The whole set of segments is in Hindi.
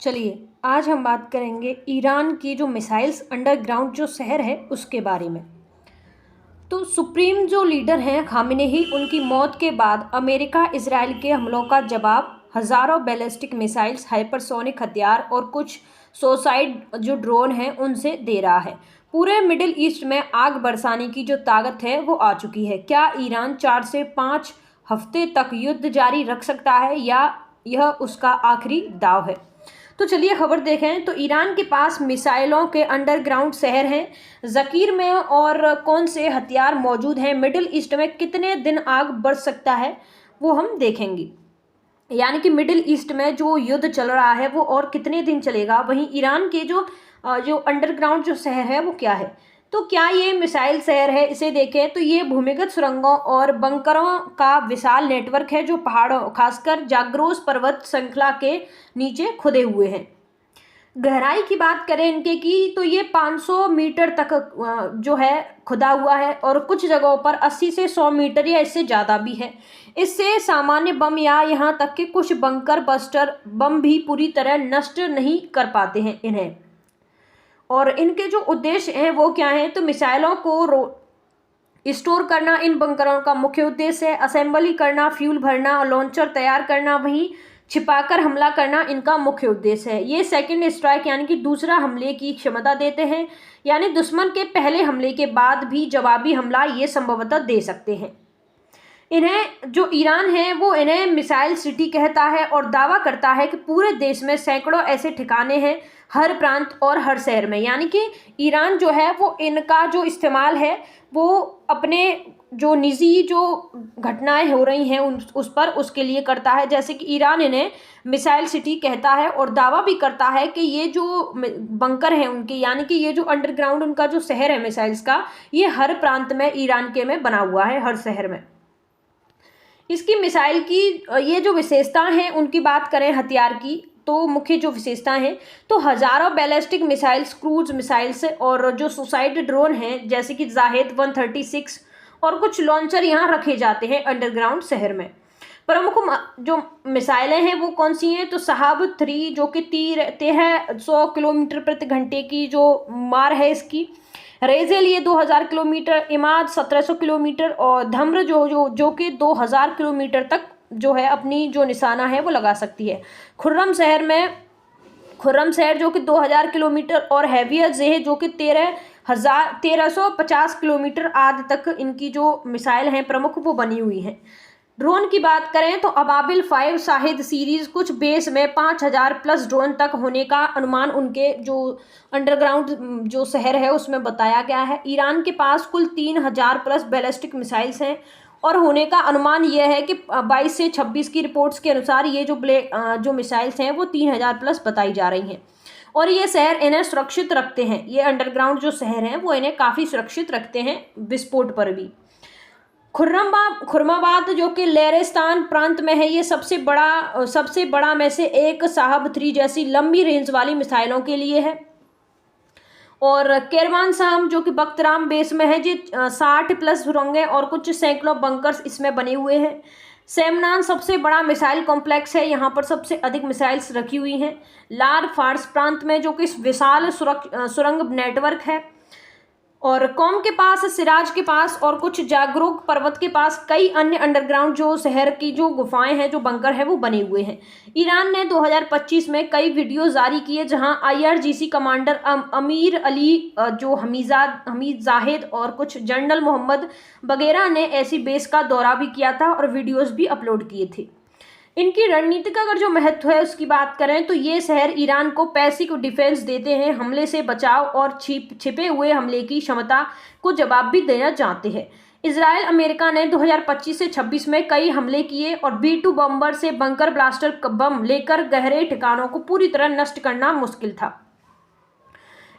चलिए आज हम बात करेंगे ईरान की जो मिसाइल्स अंडरग्राउंड जो शहर है उसके बारे में। तो सुप्रीम जो लीडर हैं खामेनेई, उनकी मौत के बाद अमेरिका इजराइल के हमलों का जवाब हज़ारों बैलिस्टिक मिसाइल्स, हाइपरसोनिक हथियार और कुछ सोसाइड जो ड्रोन हैं उनसे दे रहा है। पूरे मिडिल ईस्ट में आग बरसाने की जो ताकत है वो आ चुकी है। क्या ईरान 4 से 5 हफ्ते तक युद्ध जारी रख सकता है या यह उसका आखिरी दाव है? तो चलिए खबर देखें। तो ईरान के पास मिसाइलों के अंडरग्राउंड शहर हैं ज़कीर में, और कौन से हथियार मौजूद हैं, मिडिल ईस्ट में कितने दिन आग बरस सकता है वो हम देखेंगे। यानी कि मिडिल ईस्ट में जो युद्ध चल रहा है वो और कितने दिन चलेगा, वहीं ईरान के जो अंडरग्राउंड जो शहर है वो क्या है। तो क्या ये मिसाइल शहर है, इसे देखें तो ये भूमिगत सुरंगों और बंकरों का विशाल नेटवर्क है जो पहाड़ों, खासकर जाग्रोस पर्वत श्रृंखला के नीचे खुदे हुए हैं। गहराई की बात करें इनके की तो ये 500 मीटर तक जो है खुदा हुआ है, और कुछ जगहों पर 80 से 100 मीटर या इससे ज़्यादा भी है। इससे सामान्य बम या यहाँ तक कि कुछ बंकर बस्टर बम भी पूरी तरह नष्ट नहीं कर पाते हैं इन्हें। और इनके जो उद्देश्य हैं वो क्या हैं, तो मिसाइलों को स्टोर करना इन बंकरों का मुख्य उद्देश्य है। असेंबली करना, फ्यूल भरना और लॉन्चर तैयार करना, वहीं छिपाकर हमला करना इनका मुख्य उद्देश्य है। ये सेकंड स्ट्राइक यानी कि दूसरा हमले की क्षमता देते हैं, यानी दुश्मन के पहले हमले के बाद भी जवाबी हमला ये संभवतः दे सकते हैं। इन्हें जो ईरान है वो इन्हें मिसाइल सिटी कहता है और दावा करता है कि पूरे देश में सैकड़ों ऐसे ठिकाने हैं, हर प्रांत और हर शहर में। यानी कि ईरान जो है वो इनका जो इस्तेमाल है वो अपने जो निजी जो घटनाएं हो रही हैं उस पर उसके लिए करता है। जैसे कि ईरान इन्हें मिसाइल सिटी कहता है और दावा भी करता है कि ये जो बंकर हैं उनके, यानी कि ये जो अंडरग्राउंड उनका जो शहर है मिसाइल्स का, ये हर प्रांत में ईरान के में बना हुआ है, हर शहर में। इसकी मिसाइल की ये जो विशेषताएं हैं उनकी बात करें हथियार की, तो मुख्य जो विशेषताएं हैं तो हज़ारों बैलिस्टिक मिसाइल्स, क्रूज मिसाइल्स और जो सुसाइड ड्रोन हैं जैसे कि जाहिद 136 और कुछ लॉन्चर यहाँ रखे जाते हैं अंडरग्राउंड शहर में। प्रमुख जो मिसाइलें हैं वो कौन सी हैं, तो साहब 3 जो कि 1300 किलोमीटर प्रति घंटे की जो मार है इसकी, रेजेल ये 2000 किलोमीटर, इमाद 1700 किलोमीटर और धम्र जो कि 2000 किलोमीटर तक जो है अपनी जो निशाना है वो लगा सकती है। खुर्रम शहर जो कि 2000 किलोमीटर और हैवियर जेह जो कि 1350 किलोमीटर आदि तक इनकी जो मिसाइल हैं प्रमुख वो बनी हुई हैं। ड्रोन की बात करें तो अबाबिल 5 शाहिद सीरीज कुछ बेस में 5000 प्लस ड्रोन तक होने का अनुमान उनके जो अंडरग्राउंड जो शहर है उसमें बताया गया है। ईरान के पास कुल 3000 प्लस बैलिस्टिक मिसाइल्स हैं और होने का अनुमान यह है कि 22 से 26 की रिपोर्ट्स के अनुसार ये जो मिसाइल्स हैं वो 3000 प्लस बताई जा रही हैं। और ये शहर इन्हें सुरक्षित रखते हैं, ये अंडरग्राउंड जो शहर हैं वो इन्हें काफ़ी सुरक्षित रखते हैं विस्फोट पर भी। खुर्माबाद जो कि लेरेस्तान प्रांत में है, ये सबसे बड़ा में से एक साहब 3 जैसी लंबी रेंज वाली मिसाइलों के लिए है। और केरवान शाम जो कि बख्तराम बेस में है, जी 60 प्लस सुरंगें और कुछ सैकड़ों बंकर्स इसमें बने हुए हैं। सेमनान सबसे बड़ा मिसाइल कॉम्प्लेक्स है, यहाँ पर सबसे अधिक मिसाइल्स रखी हुई हैं। लार फार्स प्रांत में जो कि विशाल सुरंग नेटवर्क है। और कौम के पास, सिराज के पास और कुछ जागरूक पर्वत के पास कई अन्य अंडरग्राउंड जो शहर की जो गुफाएं हैं, जो बंकर है वो बने हुए हैं। ईरान ने 2025 में कई वीडियो जारी किए जहां IRGC कमांडर अमीर अली जो हमीद जाहिद और कुछ जनरल मोहम्मद वगैरह ने ऐसी बेस का दौरा भी किया था और वीडियोस भी अपलोड किए थे। इनकी रणनीति का अगर जो महत्व है उसकी बात करें तो ये शहर ईरान को पैसिव डिफेंस देते हैं, हमले से बचाव और छिपे हुए हमले की क्षमता को जवाब भी देना चाहते हैं। इजराइल अमेरिका ने 2025 से 26 में कई हमले किए और B2 बम्बर से बंकर ब्लास्टर बम लेकर गहरे ठिकानों को पूरी तरह नष्ट करना मुश्किल था।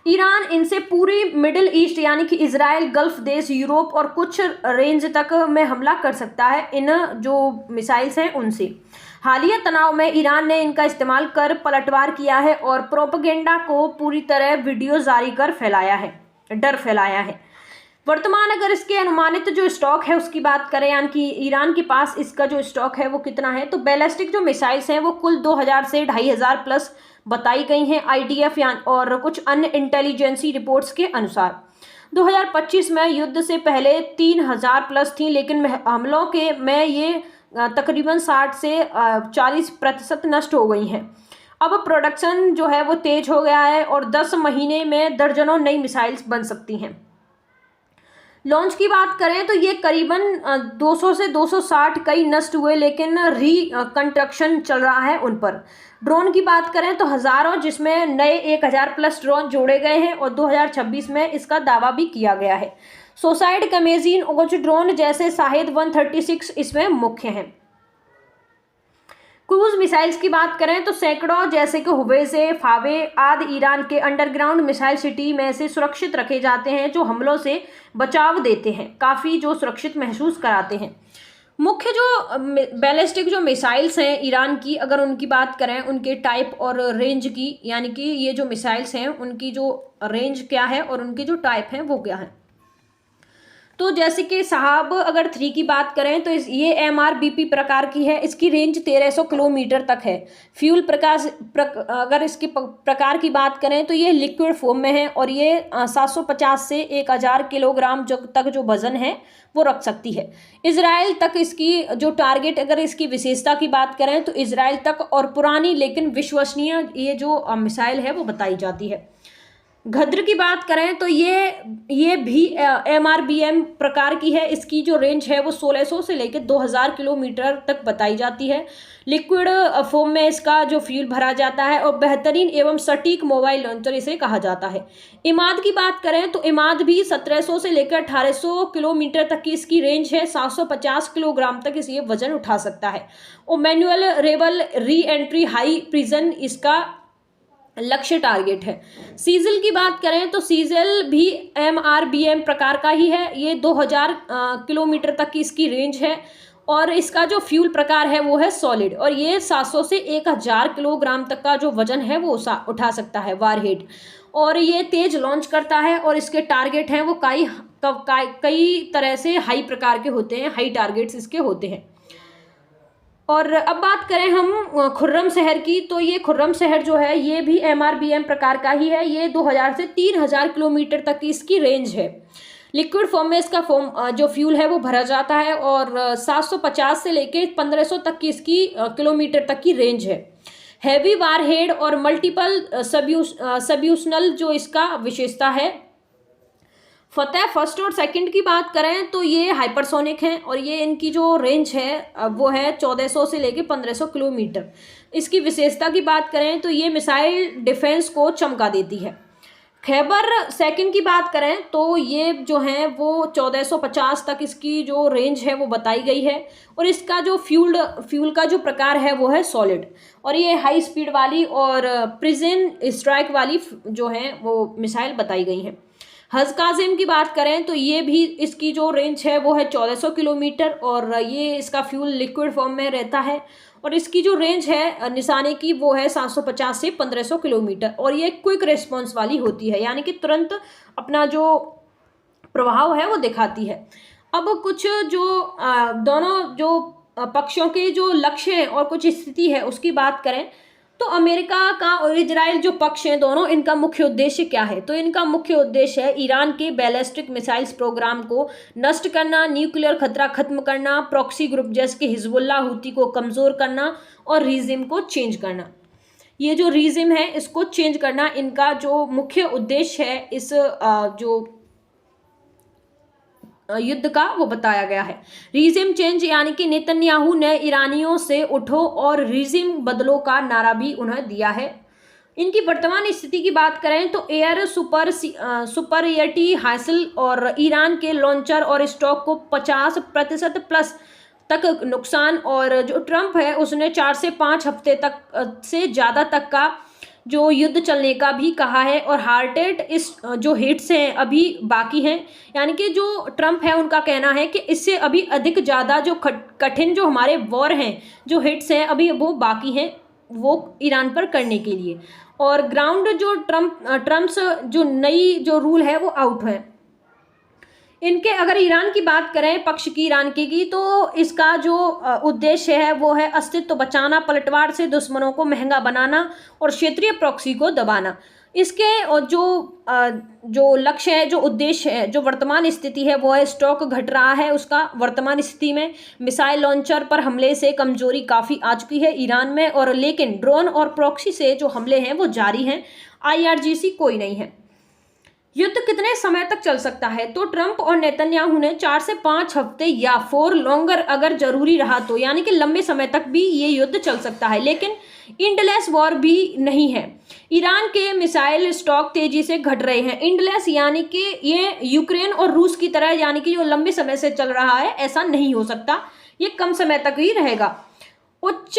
ईरान इनसे पूरी मिडिल ईस्ट यानी कि इजराइल, गल्फ देश, यूरोप और कुछ रेंज तक में हमला कर सकता है इन जो मिसाइल्स हैं उनसे। हालिया तनाव में ईरान ने इनका इस्तेमाल कर पलटवार किया है और प्रोपेगेंडा को पूरी तरह वीडियो जारी कर डर फैलाया है। वर्तमान अगर इसके अनुमानित जो स्टॉक है उसकी बात करें, यानी कि ईरान के पास इसका जो स्टॉक है वो कितना है, तो बैलिस्टिक जो मिसाइल्स हैं वो कुल 2000 से 2500 प्लस बताई गई हैं IDF और कुछ अन्य इंटेलिजेंसी रिपोर्ट्स के अनुसार। 2025 में युद्ध से पहले 3000 प्लस थी, लेकिन हमलों के में ये तकरीबन 60 से 40% नष्ट हो गई हैं। अब प्रोडक्शन जो है वो तेज हो गया है और 10 महीने में दर्जनों नई मिसाइल्स बन सकती हैं। लॉन्च की बात करें तो ये करीबन 200 से 260 कई नष्ट हुए, लेकिन कंस्ट्रक्शन चल रहा है उन पर। ड्रोन की बात करें तो हज़ारों, जिसमें नए 1000 प्लस ड्रोन जोड़े गए हैं और 2026 में इसका दावा भी किया गया है। सुसाइड कमेजिन और कुछ ड्रोन जैसे शाहिद 136 इसमें मुख्य हैं। क्रूज मिसाइल्स की बात करें तो सैकड़ों, जैसे कि हुवैज़े, फावे आदि ईरान के अंडरग्राउंड मिसाइल सिटी में से सुरक्षित रखे जाते हैं, जो हमलों से बचाव देते हैं, काफ़ी जो सुरक्षित महसूस कराते हैं। मुख्य जो बैलिस्टिक जो मिसाइल्स हैं ईरान की, अगर उनकी बात करें उनके टाइप और रेंज की, यानी कि ये जो मिसाइल्स हैं उनकी जो रेंज क्या है और उनके जो टाइप हैं वो क्या है। तो जैसे कि साहब अगर 3 की बात करें तो ये MRBP प्रकार की है, इसकी रेंज 1300 किलोमीटर तक है। फ्यूल अगर इसके प्रकार की बात करें तो ये लिक्विड फॉर्म में है और ये 750 से 1000 किलोग्राम तक जो वजन है वो रख सकती है। इजराइल तक इसकी जो टारगेट, अगर इसकी विशेषता की बात करें तो इजराइल तक और पुरानी लेकिन विश्वसनीय ये जो मिसाइल है वो बताई जाती है। घद्र की बात करें तो ये भी MRBM प्रकार की है। इसकी जो रेंज है वो 1600 से लेकर 2000 किलोमीटर तक बताई जाती है। लिक्विड फॉर्म में इसका जो फ्यूल भरा जाता है और बेहतरीन एवं सटीक मोबाइल लॉन्चर इसे कहा जाता है। इमाद की बात करें तो इमाद भी 1700 से लेकर 1800 किलोमीटर तक की इसकी रेंज है। 750 किलोग्राम तक ये वजन उठा सकता है और manual rebel re entry high prison इसका लक्ष्य टारगेट है। सीजल की बात करें तो सीजल भी MRBM प्रकार का ही है। ये 2000 किलोमीटर तक की इसकी रेंज है और इसका जो फ्यूल प्रकार है वो है सॉलिड और ये 700 से 1000 किलोग्राम तक का जो वजन है वो उठा सकता है वारहेड, और ये तेज लॉन्च करता है और इसके टारगेट हैं वो कई तरह से हाई प्रकार के होते हैं, हाई टारगेट्स इसके होते हैं। और अब बात करें हम खुर्रम शहर की, तो ये खुर्रम शहर जो है ये भी MRBM प्रकार का ही है। ये 2000 से 3000 किलोमीटर तक की इसकी रेंज है। लिक्विड फॉर्म में इसका जो फ्यूल है वो भरा जाता है और 750 से लेकर 1500 तक की इसकी किलोमीटर तक की रेंज है। हैवी वारहेड और मल्टीपल सबयूशनल जो इसका विशेषता है। फतेह फर्स्ट और सेकंड की बात करें तो ये हाइपरसोनिक हैं और ये इनकी जो रेंज है वो है 1400 से लेकर 1500 किलोमीटर। इसकी विशेषता की बात करें तो ये मिसाइल डिफेंस को चमका देती है। खैबर सेकंड की बात करें तो ये जो है वो 1450 तक इसकी जो रेंज है वो बताई गई है और इसका जो फ्यूल का जो प्रकार है वो है सॉलिड और ये हाई स्पीड वाली और प्रिजन स्ट्राइक वाली जो है वो मिसाइल बताई गई हैं। हज काजिम की बात करें तो ये भी इसकी जो रेंज है वो है 1400 किलोमीटर और ये इसका फ्यूल लिक्विड फॉर्म में रहता है और इसकी जो रेंज है निशाने की वो है 750 से 1500 किलोमीटर और ये क्विक रिस्पॉन्स वाली होती है, यानी कि तुरंत अपना जो प्रभाव है वो दिखाती है। अब कुछ जो दोनों जो पक्षों के जो लक्ष्य हैं और कुछ स्थिति है उसकी बात करें तो अमेरिका का और इजराइल जो पक्ष हैं दोनों, इनका मुख्य उद्देश्य क्या है? तो इनका मुख्य उद्देश्य है ईरान के बैलिस्टिक मिसाइल्स प्रोग्राम को नष्ट करना, न्यूक्लियर खतरा खत्म करना, प्रॉक्सी ग्रुप जैसे कि हिजबुल्लाह हुती को कमज़ोर करना और रीजिम को चेंज करना। ये जो रीजिम है इसको चेंज करना इनका जो मुख्य उद्देश्य है इस जो युद्ध का वो बताया गया है। रीजिम चेंज यानी कि नेतन्याहू ने ईरानियों से उठो और रीजिम बदलो का नारा भी उन्हें दिया है। इनकी वर्तमान स्थिति की बात करें तो एयर सुपरियरिटी हासिल और ईरान के लॉन्चर और स्टॉक को 50% प्लस तक नुकसान, और जो ट्रंप है उसने 4 से 5 हफ्ते तक से ज़्यादा तक का जो युद्ध चलने का भी कहा है और हार्टेट इस जो हिट्स हैं अभी बाकी हैं, यानी कि जो ट्रंप है उनका कहना है कि इससे अभी अधिक ज़्यादा जो कठिन जो हमारे वॉर हैं जो हिट्स हैं अभी वो बाकी हैं वो ईरान पर करने के लिए। और ग्राउंड जो ट्रम्प्स जो नई जो रूल है वो आउट है। इनके अगर ईरान की बात करें, पक्ष की ईरान की तो इसका जो उद्देश्य है वो है अस्तित्व बचाना, पलटवार से दुश्मनों को महंगा बनाना और क्षेत्रीय प्रॉक्सी को दबाना। इसके और जो लक्ष्य है, जो उद्देश्य है, जो वर्तमान स्थिति है वो है स्टॉक घट रहा है उसका वर्तमान स्थिति में। मिसाइल लॉन्चर पर हमले से कमजोरी काफ़ी आ चुकी है ईरान में, और लेकिन ड्रोन और प्रॉक्सी से जो हमले हैं वो जारी हैं। IRGC कोई नहीं है। युद्ध कितने समय तक चल सकता है? तो ट्रंप और नेतन्याहू ने 4 से 5 हफ्ते या 4 लॉन्गर अगर जरूरी रहा तो, यानी कि लंबे समय तक भी ये युद्ध चल सकता है, लेकिन इंडलेस वॉर भी नहीं है। ईरान के मिसाइल स्टॉक तेजी से घट रहे हैं। इंडलेस यानी कि ये यूक्रेन और रूस की तरह, यानी कि जो लंबे समय से चल रहा है, ऐसा नहीं हो सकता। ये कम समय तक ही रहेगा। उच्च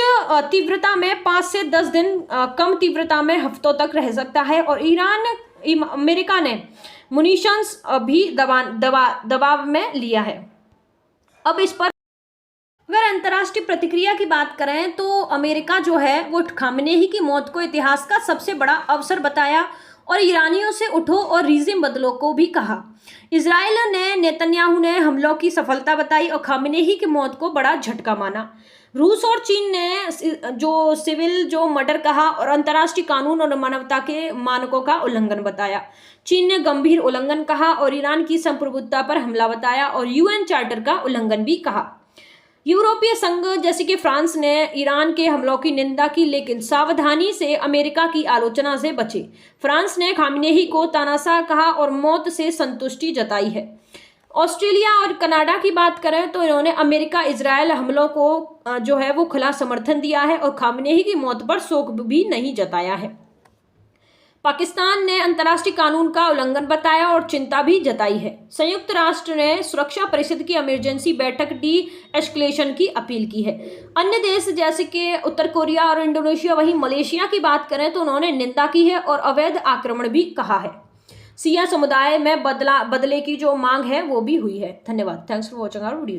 तीव्रता में 5 से 10 दिन, कम तीव्रता में हफ्तों तक रह सकता है। और अमेरिका ने मुनीशंस भी दबाव में लिया है। अब इस पर अगर अंतर्राष्ट्रीय प्रतिक्रिया की बात करें तो अमेरिका जो है वो खामेनेही की मौत को इतिहास का सबसे बड़ा अवसर बताया और ईरानियों से उठो और रिजिम बदलो को भी कहा। इजराइल ने नेतन्याहू ने हमलों की सफलता बताई और खामेनेही की मौत को बड़ा झटका माना। रूस और चीन ने जो सिविल जो मर्डर कहा और अंतर्राष्ट्रीय कानून और मानवता के मानकों का उल्लंघन बताया। चीन ने गंभीर उल्लंघन कहा और ईरान की संप्रभुता पर हमला बताया और UN चार्टर का उल्लंघन भी कहा। यूरोपीय संघ जैसे कि फ्रांस ने ईरान के हमलों की निंदा की, लेकिन सावधानी से अमेरिका की आलोचना से बचे। फ्रांस ने खामेनेही को तानाशाह कहा और मौत से संतुष्टि जताई है। ऑस्ट्रेलिया और कनाडा की बात करें तो इन्होंने अमेरिका इजराइल हमलों को जो है वो खुला समर्थन दिया है और खामेनेही की मौत पर शोक भी नहीं जताया है। पाकिस्तान ने अंतर्राष्ट्रीय कानून का उल्लंघन बताया और चिंता भी जताई है। संयुक्त राष्ट्र ने सुरक्षा परिषद की इमरजेंसी बैठक डी एस्केलेशन की अपील की है। अन्य देश जैसे कि उत्तर कोरिया और इंडोनेशिया, वहीं मलेशिया की बात करें तो उन्होंने निंदा की है और अवैध आक्रमण भी कहा है। सिया समुदाय में बदले की जो मांग है वो भी हुई है। धन्यवाद। Thanks for watching our video.